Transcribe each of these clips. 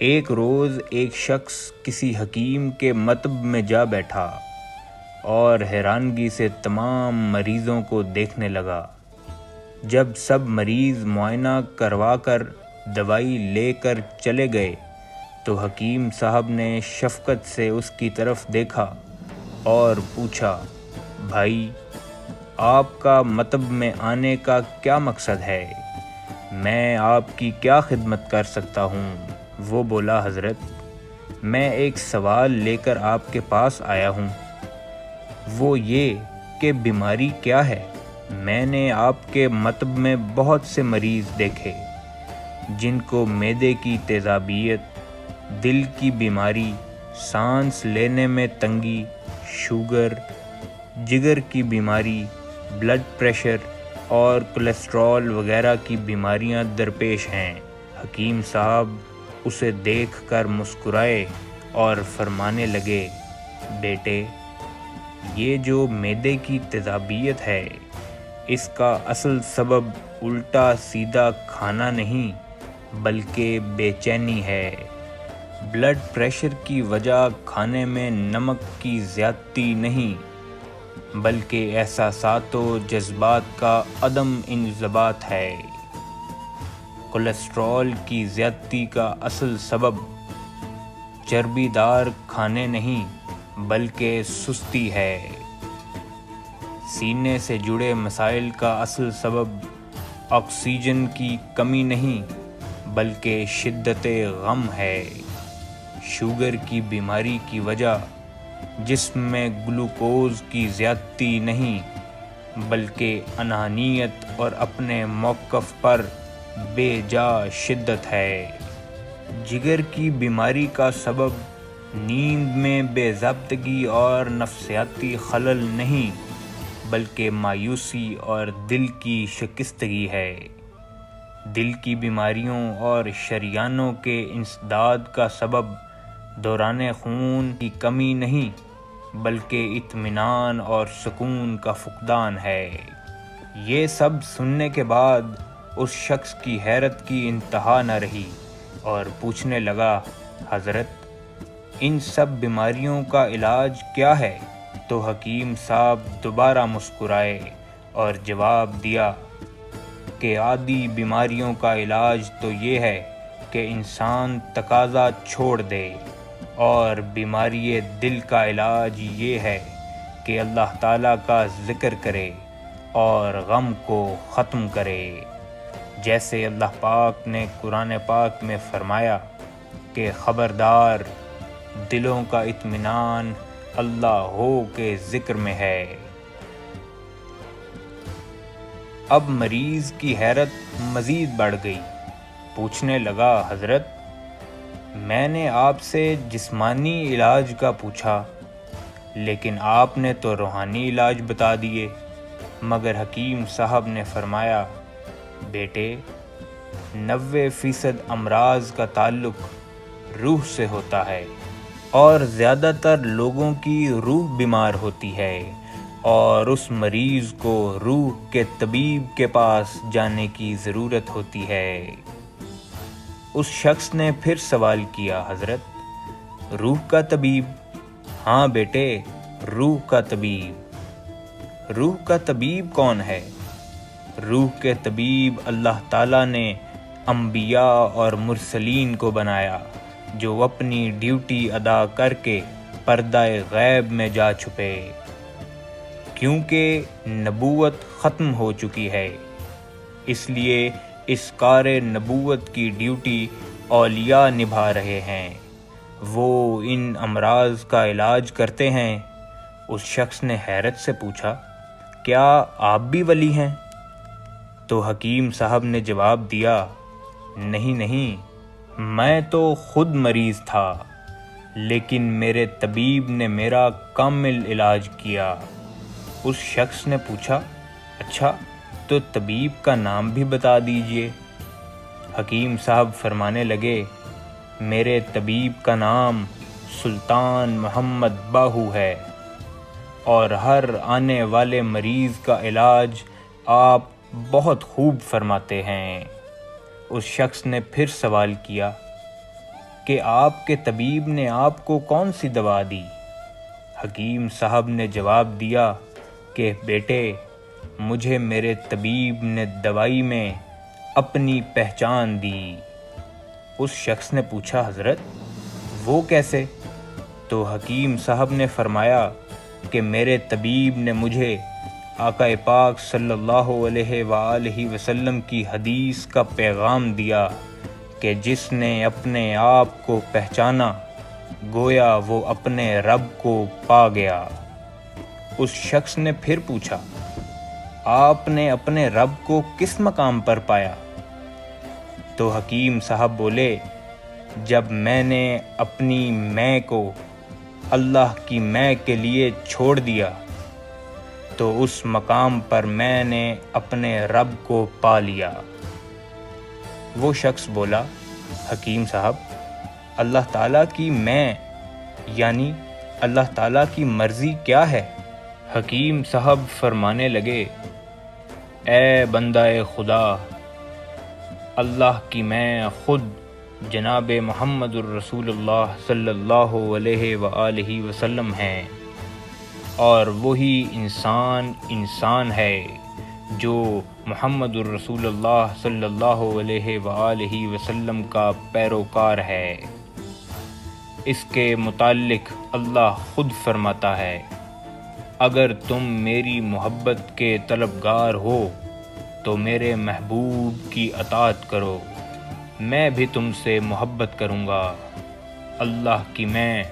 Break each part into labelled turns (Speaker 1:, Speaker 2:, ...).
Speaker 1: ایک روز ایک شخص کسی حکیم کے مطب میں جا بیٹھا اور حیرانگی سے تمام مریضوں کو دیکھنے لگا۔ جب سب مریض معائنہ کروا کر دوائی لے کر چلے گئے تو حکیم صاحب نے شفقت سے اس کی طرف دیکھا اور پوچھا، بھائی آپ کا مطب میں آنے کا کیا مقصد ہے؟ میں آپ کی کیا خدمت کر سکتا ہوں؟ وہ بولا، حضرت میں ایک سوال لے کر آپ کے پاس آیا ہوں، وہ یہ کہ بیماری کیا ہے؟ میں نے آپ کے مطب میں بہت سے مریض دیکھے جن کو معدے کی تیزابیت، دل کی بیماری، سانس لینے میں تنگی، شوگر، جگر کی بیماری، بلڈ پریشر اور کولیسٹرول وغیرہ کی بیماریاں درپیش ہیں۔ حکیم صاحب اسے دیکھ کر مسکرائے اور فرمانے لگے، بیٹے یہ جو معدے کی تیزابیت ہے اس کا اصل سبب الٹا سیدھا کھانا نہیں بلکہ بے چینی ہے۔ بلڈ پریشر کی وجہ کھانے میں نمک کی زیادتی نہیں بلکہ احساسات و جذبات کا عدم انضباط ہے۔ کولیسٹرول کی زیادتی کا اصل سبب چربی دار کھانے نہیں بلکہ سستی ہے۔ سینے سے جڑے مسائل کا اصل سبب آکسیجن کی کمی نہیں بلکہ شدت غم ہے۔ شوگر کی بیماری کی وجہ جسم میں گلوکوز کی زیادتی نہیں بلکہ انانیت اور اپنے موقف پر بے جا شدت ہے۔ جگر کی بیماری کا سبب نیند میں بے ضابطگی اور نفسیاتی خلل نہیں بلکہ مایوسی اور دل کی شکستگی ہے۔ دل کی بیماریوں اور شریانوں کے انسداد کا سبب دوران خون کی کمی نہیں بلکہ اطمینان اور سکون کا فقدان ہے۔ یہ سب سننے کے بعد اس شخص کی حیرت کی انتہا نہ رہی اور پوچھنے لگا، حضرت ان سب بیماریوں کا علاج کیا ہے؟ تو حکیم صاحب دوبارہ مسکرائے اور جواب دیا کہ عادی بیماریوں کا علاج تو یہ ہے کہ انسان تقاضا چھوڑ دے، اور بیماری دل کا علاج یہ ہے کہ اللہ تعالیٰ کا ذکر کرے اور غم کو ختم کرے۔ جیسے اللہ پاک نے قرآن پاک میں فرمایا کہ خبردار دلوں کا اطمینان اللہ ہو کے ذکر میں ہے۔ اب مریض کی حیرت مزید بڑھ گئی، پوچھنے لگا، حضرت میں نے آپ سے جسمانی علاج کا پوچھا لیکن آپ نے تو روحانی علاج بتا دیے۔ مگر حکیم صاحب نے فرمایا، بیٹے 90% امراض کا تعلق روح سے ہوتا ہے اور زیادہ تر لوگوں کی روح بیمار ہوتی ہے اور اس مریض کو روح کے طبیب کے پاس جانے کی ضرورت ہوتی ہے۔ اس شخص نے پھر سوال کیا، حضرت روح کا طبیب؟ ہاں بیٹے، روح کا طبیب۔ روح کا طبیب کون ہے؟ روح کے طبیب اللہ تعالیٰ نے انبیاء اور مرسلین کو بنایا جو اپنی ڈیوٹی ادا کر کے پردہ غیب میں جا چھپے، کیونکہ نبوت ختم ہو چکی ہے، اس لیے اس کار نبوت کی ڈیوٹی اولیاء نبھا رہے ہیں، وہ ان امراض کا علاج کرتے ہیں۔ اس شخص نے حیرت سے پوچھا، کیا آپ بھی ولی ہیں؟ تو حکیم صاحب نے جواب دیا، نہیں، میں تو خود مریض تھا لیکن میرے طبیب نے میرا کامل علاج کیا۔ اس شخص نے پوچھا، اچھا تو طبیب کا نام بھی بتا دیجئے۔ حکیم صاحب فرمانے لگے، میرے طبیب کا نام سلطان محمد باہو ہے اور ہر آنے والے مریض کا علاج آپ بہت خوب فرماتے ہیں۔ اس شخص نے پھر سوال کیا، کہ آپ کے طبیب نے آپ کو کون سی دوا دی؟ حکیم صاحب نے جواب دیا کہ بیٹے، مجھے میرے طبیب نے دوائی میں اپنی پہچان دی۔ اس شخص نے پوچھا حضرت وہ کیسے؟ تو حکیم صاحب نے فرمایا کہ میرے طبیب نے مجھے آقا پاک صلی اللہ علیہ وآلہ وسلم کی حدیث کا پیغام دیا کہ جس نے اپنے آپ کو پہچانا گویا وہ اپنے رب کو پا گیا۔ اس شخص نے پھر پوچھا آپ نے اپنے رب کو کس مقام پر پایا؟ تو حکیم صاحب بولے جب میں نے اپنی میں کو اللہ کی میں کے لیے چھوڑ دیا تو اس مقام پر میں نے اپنے رب کو پا لیا۔ وہ شخص بولا حکیم صاحب اللہ تعالیٰ کی میں یعنی اللہ تعالیٰ کی مرضی کیا ہے؟ حکیم صاحب فرمانے لگے اے بندہ خدا، اللہ کی میں خود جناب محمد الرسول اللہ صلی اللہ علیہ وآلہ وسلم ہیں، اور وہی انسان ہے جو محمد الرسول اللہ صلی اللہ علیہ وآلہ وسلم کا پیروکار ہے۔ اس کے متعلق اللہ خود فرماتا ہے اگر تم میری محبت کے طلبگار ہو تو میرے محبوب کی اطاعت کرو، میں بھی تم سے محبت کروں گا۔ اللہ کی میں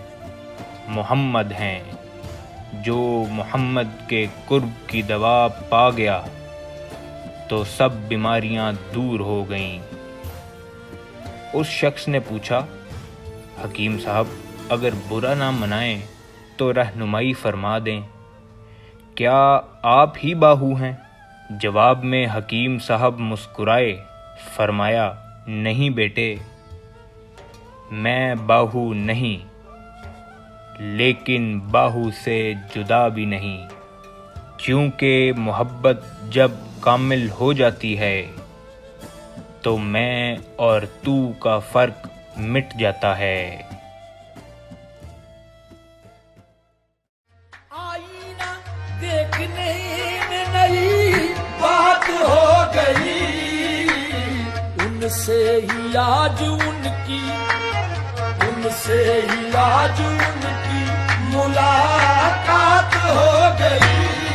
Speaker 1: محمد ہیں، جو محمد کے قرب کی دوا پا گیا تو سب بیماریاں دور ہو گئیں۔ اس شخص نے پوچھا حکیم صاحب اگر برا نہ منائیں تو رہنمائی فرما دیں، کیا آپ ہی باہو ہیں؟ جواب میں حکیم صاحب مسکرائے، فرمایا نہیں بیٹے، میں باہو نہیں، لیکن باہو سے جدا بھی نہیں، کیونکہ محبت جب کامل ہو جاتی ہے تو میں اور تو کا فرق مٹ جاتا ہے۔
Speaker 2: آئینہ دیکھنے میں نئی بات ہو گئی، ان سے ہی آج ان کی ملاقات ہو گئی۔